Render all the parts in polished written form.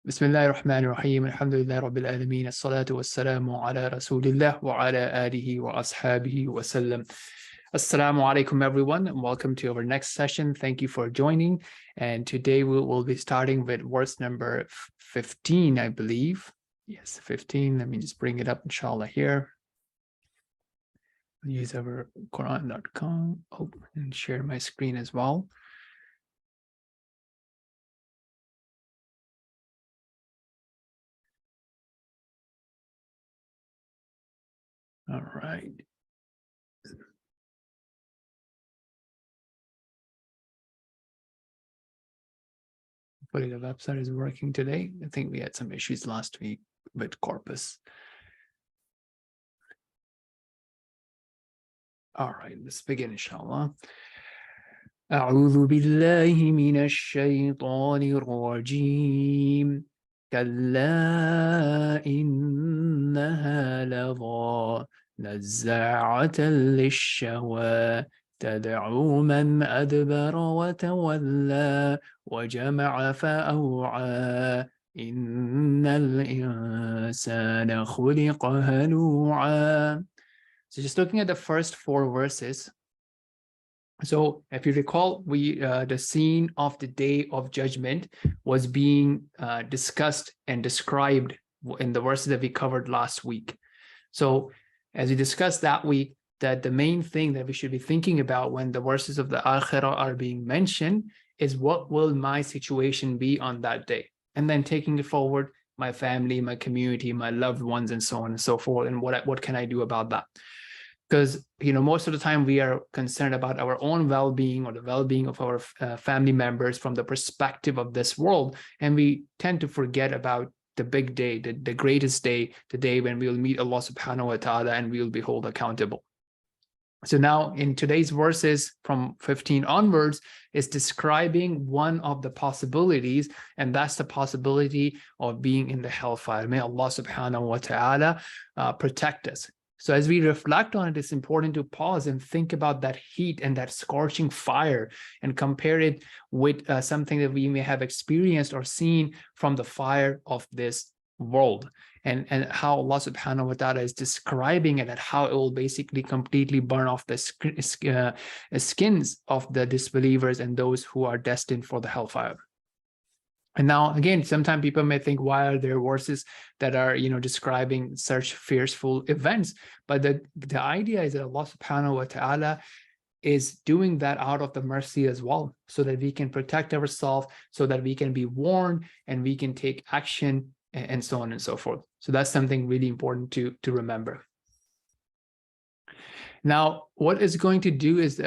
Bismillah ar-Rahman ar-Rahim. Alhamdulillah Rabbil Alameen. As-salatu was-salamu ala Rasulillah wa ala alihi wa ashabihi wa sallam. Assalamu alaikum everyone and welcome to our next session. Thank you for joining. And today we will be starting with verse number 15, I believe. Yes, 15. Let me just bring it up, inshallah, here. Use our Quran.com. Oh, and share my screen as well. All right. Hopefully the website is working today. I think we had some issues last week with Corpus. All right, let's begin, inshallah. أعوذ بالله من الشيطان الرجيم كلا إنها لظى نزاعة للشوى تدعو من أدبر وتولى وجمع فأوعى إن الإنسان خلق هلوعا. So just looking at the first four verses. So if you recall, the scene of the day of judgment was being discussed and described in the verses that we covered last week. So as we discussed that week, that the main thing that we should be thinking about when the verses of the Akhirah are being mentioned is what will my situation be on that day? And then taking it forward, my family, my community, my loved ones, and so on and so forth. And what can I do about that? Because, most of the time we are concerned about our own well-being or the well-being of our family members from the perspective of this world. And we tend to forget about the big day, the greatest day, the day when we will meet Allah subhanahu wa ta'ala and we will be held accountable. So now in today's verses from 15 onwards is describing one of the possibilities, and that's the possibility of being in the hellfire. May Allah subhanahu wa ta'ala protect us. So as we reflect on it, it's important to pause and think about that heat and that scorching fire and compare it with something that we may have experienced or seen from the fire of this world, and how Allah subhanahu wa ta'ala is describing it and how it will basically completely burn off the skins of the disbelievers and those who are destined for the hellfire. And now, again, sometimes people may think, why are there verses that are, describing such fearful events? But the idea is that Allah subhanahu wa ta'ala is doing that out of the mercy as well, so that we can protect ourselves, so that we can be warned and we can take action and so on and so forth. So that's something really important to remember. Now, what it's going to do is,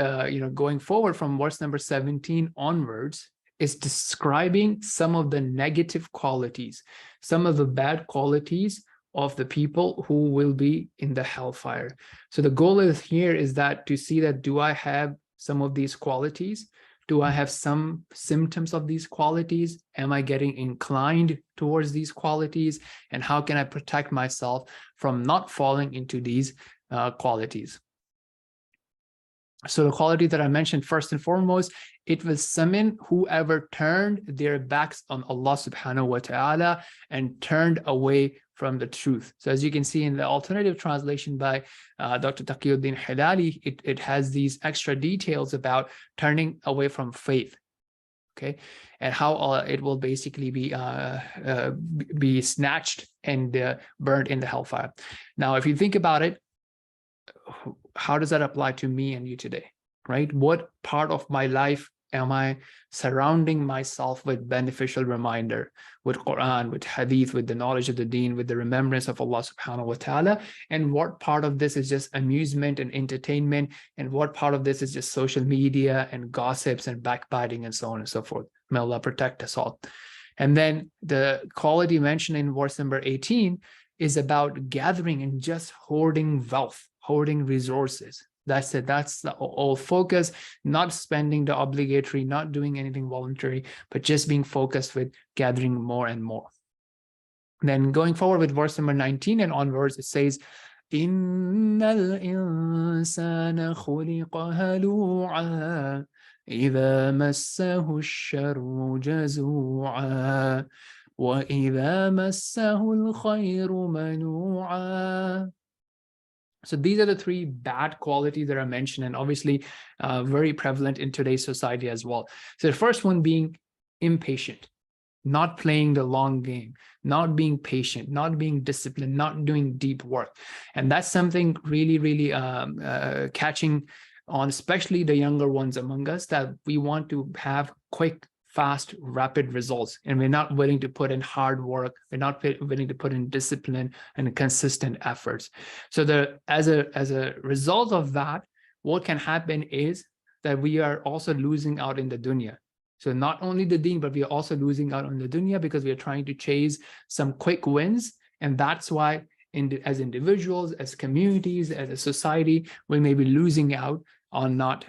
going forward from verse number 17 onwards, is describing some of the negative qualities, some of the bad qualities of the people who will be in the hellfire. So the goal is here is that to see that, do I have some of these qualities? Do I have some symptoms of these qualities? Am I getting inclined towards these qualities? And how can I protect myself from not falling into these qualities? So the quality that I mentioned first and foremost, it will summon whoever turned their backs on Allah subhanahu wa ta'ala and turned away from the truth. So as you can see in the alternative translation by Dr. Taqiyuddin Hilali, it has these extra details about turning away from faith. Okay, and how it will basically be snatched and burned in the hellfire. Now, if you think about it, how does that apply to me and you today, right? What part of my life am I surrounding myself with beneficial reminder, with Quran, with hadith, with the knowledge of the deen, with the remembrance of Allah subhanahu wa ta'ala? And what part of this is just amusement and entertainment? And what part of this is just social media and gossips and backbiting and so on and so forth? May Allah protect us all. And then the quality mentioned in verse number 18 is about gathering and just hoarding wealth, hoarding resources. That's it. That's the whole focus, not spending the obligatory, not doing anything voluntary, but just being focused with gathering more and more. Then going forward with verse number 19 and onwards, it says, إِنَّ الْإِنسَانَ خُلِقَ هَلُوعًا إِذَا مَسَّهُ الشَّرُّ جَزُوعًا وَإِذَا مَسَّهُ الْخَيْرُ مَنُوعًا. So these are the three bad qualities that are mentioned, and obviously very prevalent in today's society as well. So the first one being impatient, not playing the long game, not being patient, not being disciplined, not doing deep work. And that's something really, really catching on, especially the younger ones among us, that we want to have quick, fast, rapid results, and we're not willing to put in hard work. We're not willing to put in discipline and consistent efforts. So as a result of that, what can happen is that we are also losing out in the dunya. So not only the deen, but we are also losing out on the dunya because we are trying to chase some quick wins. And that's why as individuals, as communities, as a society, we may be losing out on not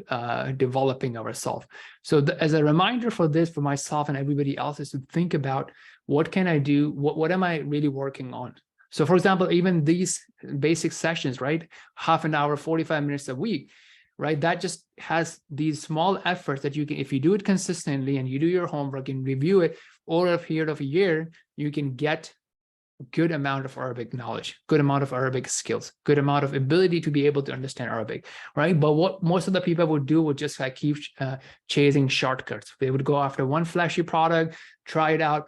developing ourselves. So as a reminder for this, for myself and everybody else, is to think about, what can I do? What am I really working on? So for example, even these basic sessions, right? Half an hour, 45 minutes a week, right? That just has these small efforts that you can, if you do it consistently and you do your homework and review it over a period of a year, you can get a good amount of Arabic knowledge, good amount of Arabic skills, good amount of ability to be able to understand Arabic, right? But what most of the people would do would just like keep chasing shortcuts. They would go after one flashy product, try it out,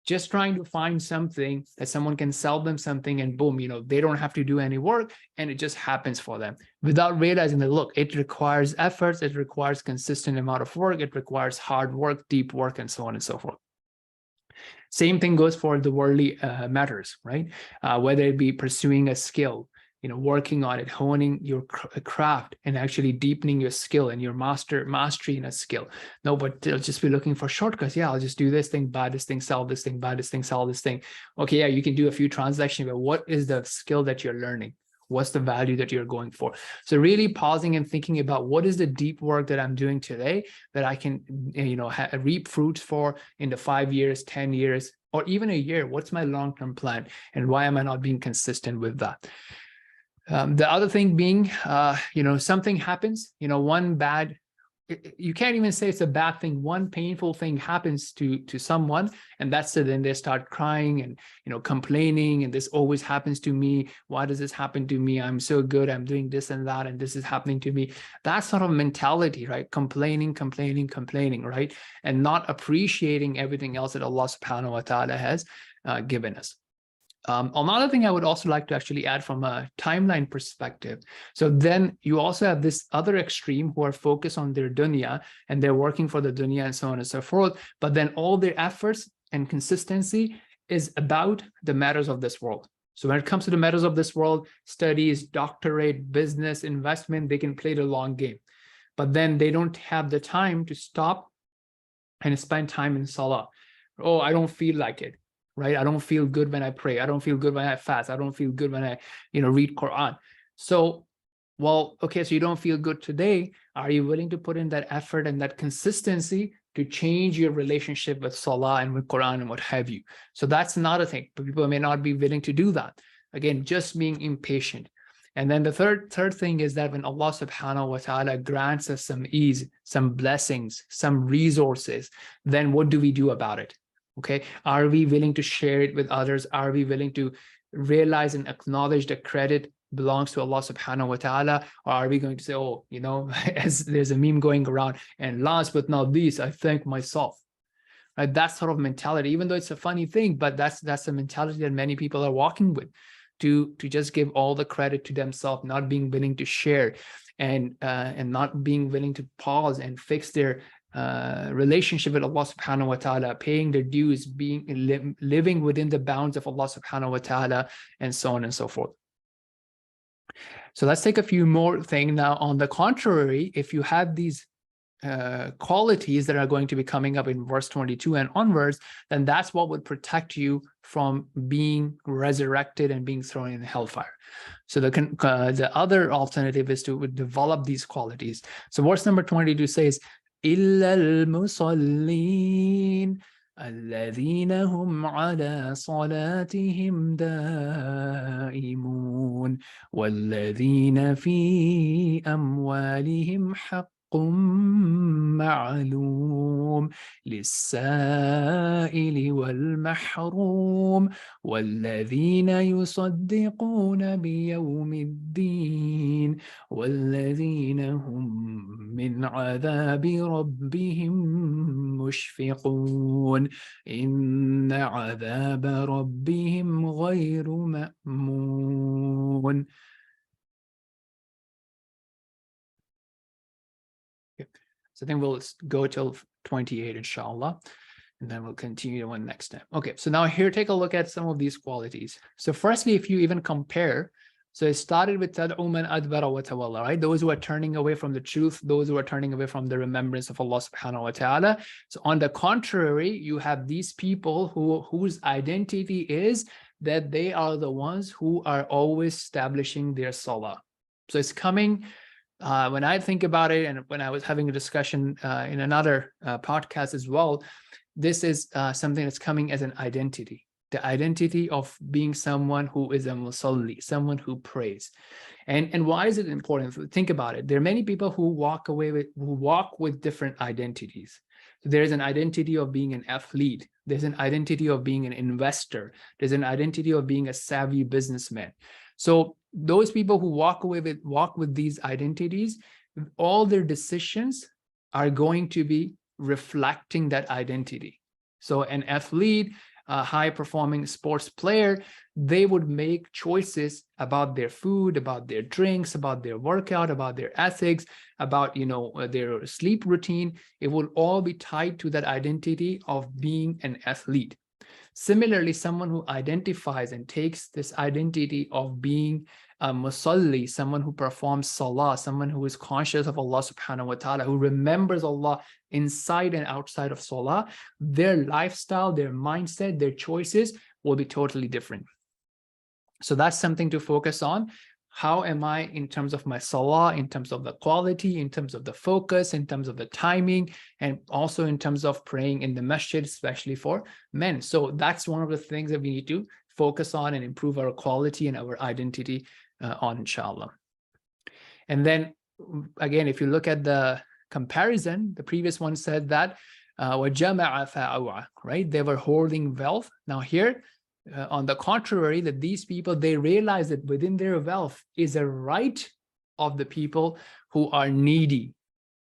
just trying to find something that someone can sell them something, and boom, they don't have to do any work and it just happens for them without realizing that, look, it requires efforts, it requires consistent amount of work, it requires hard work, deep work, and so on and so forth. Same thing goes for the worldly matters, right? Whether it be pursuing a skill, working on it, honing your craft, and actually deepening your skill and your mastery in a skill. No, but they'll just be looking for shortcuts. Yeah, I'll just do this thing, buy this thing, sell this thing, buy this thing, sell this thing. Okay, yeah, you can do a few transactions, but what is the skill that you're learning? What's the value that you're going for? So really pausing and thinking about, what is the deep work that I'm doing today that I can, reap fruits for in the 5 years, 10 years, or even a year? What's my long-term plan, and why am I not being consistent with that? The other thing being, something happens, one bad, you can't even say it's a bad thing. One painful thing happens to someone, and that's it. Then they start crying and, complaining, and this always happens to me. Why does this happen to me? I'm so good. I'm doing this and that, and this is happening to me. That sort of mentality, right? Complaining, right? And not appreciating everything else that Allah subhanahu wa ta'ala has given us. Another thing I would also like to actually add from a timeline perspective. So then you also have this other extreme who are focused on their dunya, and they're working for the dunya and so on and so forth. But then all their efforts and consistency is about the matters of this world. So when it comes to the matters of this world, studies, doctorate, business, investment, they can play the long game. But then they don't have the time to stop and spend time in salah. Oh, I don't feel like it. Right? I don't feel good when I pray. I don't feel good when I fast. I don't feel good when I, read Quran. So, well, okay, so you don't feel good today. Are you willing to put in that effort and that consistency to change your relationship with Salah and with Quran and what have you? So that's another thing. But people may not be willing to do that. Again, just being impatient. And then the third thing is that when Allah subhanahu wa ta'ala grants us some ease, some blessings, some resources, then what do we do about it? Okay, are we willing to share it with others? Are we willing to realize and acknowledge that credit belongs to Allah subhanahu wa ta'ala? Or are we going to say, oh, as there's a meme going around, and last but not least, I thank myself. Right? That sort of mentality, even though it's a funny thing, but that's the mentality that many people are walking with, to just give all the credit to themselves, not being willing to share, and not being willing to pause and fix their relationship with Allah subhanahu wa ta'ala, paying their dues, living within the bounds of Allah subhanahu wa ta'ala, and so on and so forth. So let's take a few more things now. On the contrary, if you have these qualities that are going to be coming up in verse 22 and onwards, then that's what would protect you from being resurrected and being thrown in hellfire. So the other alternative is to develop these qualities. So verse number 22 says, إلا المصلين الذين هم على صلاتهم دائمون والذين في أموالهم حق معلوم للسائل والمحروم المحروم والذين يصدقون بيوم الدين والذين هم من عذاب ربهم مشفقون إن عذاب ربهم غير مأمون. So I think we'll go till 28, inshallah, and then we'll continue on next time. Okay, so now here, take a look at some of these qualities. So firstly, if you even compare, so it started with tad'u man adbara wa tawalla, right? Those who are turning away from the truth, those who are turning away from the remembrance of Allah subhanahu wa ta'ala. So on the contrary, you have these people whose identity is that they are the ones who are always establishing their salah. So it's coming. When I think about it, and when I was having a discussion in another podcast as well, this is something that's coming as an identity, the identity of being someone who is a musalli, someone who prays. And why is it important? Think about it. There are many people who walk with different identities. So there's an identity of being an athlete. There's an identity of being an investor. There's an identity of being a savvy businessman. So those people who walk with these identities, all their decisions are going to be reflecting that identity. So an athlete, a high-performing sports player, they would make choices about their food, about their drinks, about their workout, about their ethics, about their sleep routine. It will all be tied to that identity of being an athlete. Similarly, someone who identifies and takes this identity of being a musalli, someone who performs salah, someone who is conscious of Allah subhanahu wa ta'ala, who remembers Allah inside and outside of salah, their lifestyle, their mindset, their choices will be totally different. So that's something to focus on. How am I in terms of my salah, in terms of the quality, in terms of the focus, in terms of the timing, and also in terms of praying in the masjid, especially for men. So that's one of the things that we need to focus on and improve our quality and our identity on, inshallah. And then again, if you look at the comparison, the previous one said that وَجَمَعَ فَأَوْعَى, right? They were hoarding wealth. Now here, on the contrary, that these people, they realize that within their wealth is a right of the people who are needy,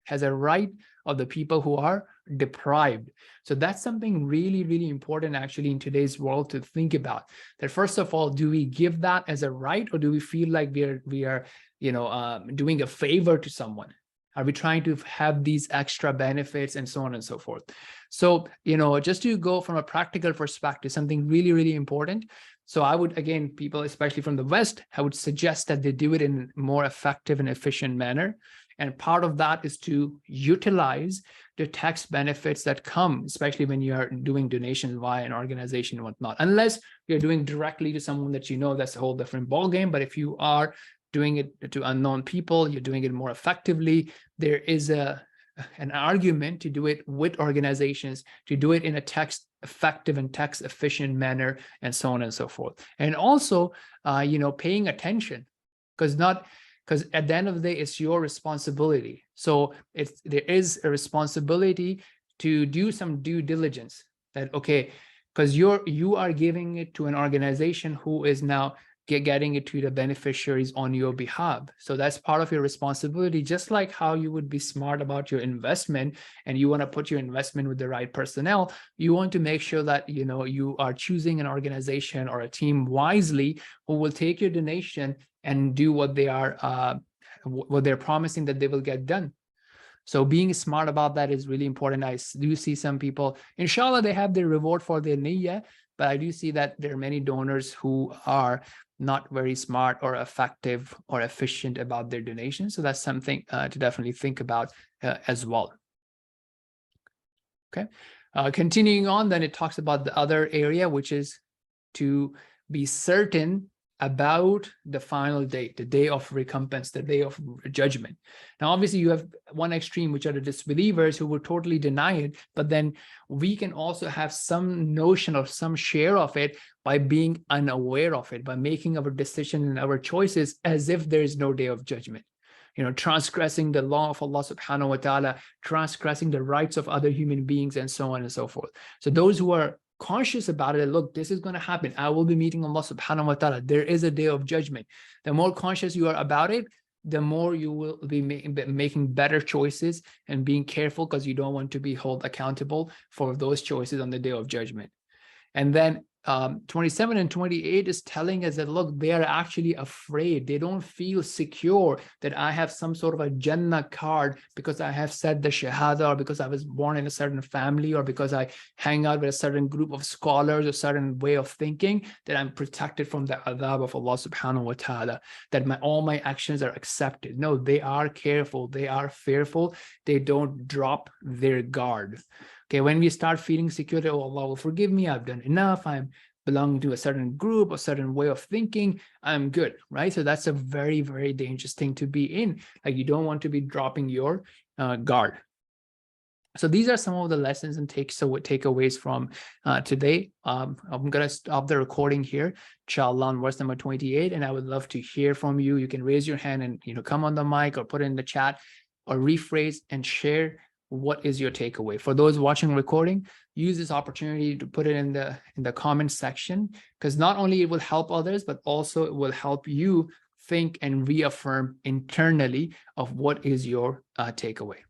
has a right of the people who are deprived. So that's something really, really important actually in today's world to think about. That first of all, do we give that as a right, or do we feel like we are doing a favor to someone? Are we trying to have these extra benefits and so on and so forth? So, just to go from a practical perspective, something really, really important. So I would, again, people, especially from the West, I would suggest that they do it in a more effective and efficient manner. And part of that is to utilize the tax benefits that come, especially when you are doing donations via an organization and whatnot. Unless you're doing directly to someone that that's a whole different ballgame. But if you are doing it to unknown people, you're doing it more effectively, there is an argument to do it with organizations, to do it in a tax effective and tax efficient manner, and so on and so forth. And also, paying attention, because at the end of the day, it's your responsibility. So there is a responsibility to do some due diligence. That, okay, because you are giving it to an organization who is now getting it to the beneficiaries on your behalf. So that's part of your responsibility, just like how you would be smart about your investment and you want to put your investment with the right personnel. You want to make sure that you are choosing an organization or a team wisely who will take your donation and do what they're promising that they will get done. So being smart about that is really important. I do see some people, inshallah, they have their reward for their niyyah, but I do see that there are many donors who are not very smart or effective or efficient about their donations. So that's something to definitely think about as well. Okay, continuing on, then it talks about the other area, which is to be certain about the final day, the day of recompense, the day of judgment. Now, obviously, you have one extreme, which are the disbelievers who will totally deny it, but then we can also have some notion of some share of it by being unaware of it, by making our decision and our choices as if there is no day of judgment. Transgressing the law of Allah subhanahu wa ta'ala, transgressing the rights of other human beings, and so on and so forth. So those who are conscious about it, look, this is going to happen. I will be meeting Allah subhanahu wa ta'ala. There is a day of judgment. The more conscious you are about it, the more you will be making better choices and being careful, because you don't want to be held accountable for those choices on the day of judgment. And then 27 and 28 is telling us that, look, they are actually afraid. They don't feel secure that I have some sort of a Jannah card because I have said the Shahada, or because I was born in a certain family, or because I hang out with a certain group of scholars, a certain way of thinking, that I'm protected from the adhab of Allah subhanahu wa ta'ala, that all my actions are accepted. No, they are careful. They are fearful. They don't drop their guard. Okay, when we start feeling secure that, oh, Allah will forgive me, I've done enough, I'm belonging to a certain group, a certain way of thinking, I'm good, right? So that's a very, very dangerous thing to be in. Like, you don't want to be dropping your guard. So these are some of the lessons and takeaways from today. I'm going to stop the recording here, inshallah, on verse number 28, and I would love to hear from you. You can raise your hand and come on the mic, or put it in the chat, or rephrase and share what is your takeaway. For those watching recording, use this opportunity to put it in the comment section, because not only it will help others, but also it will help you think and reaffirm internally of what is your takeaway.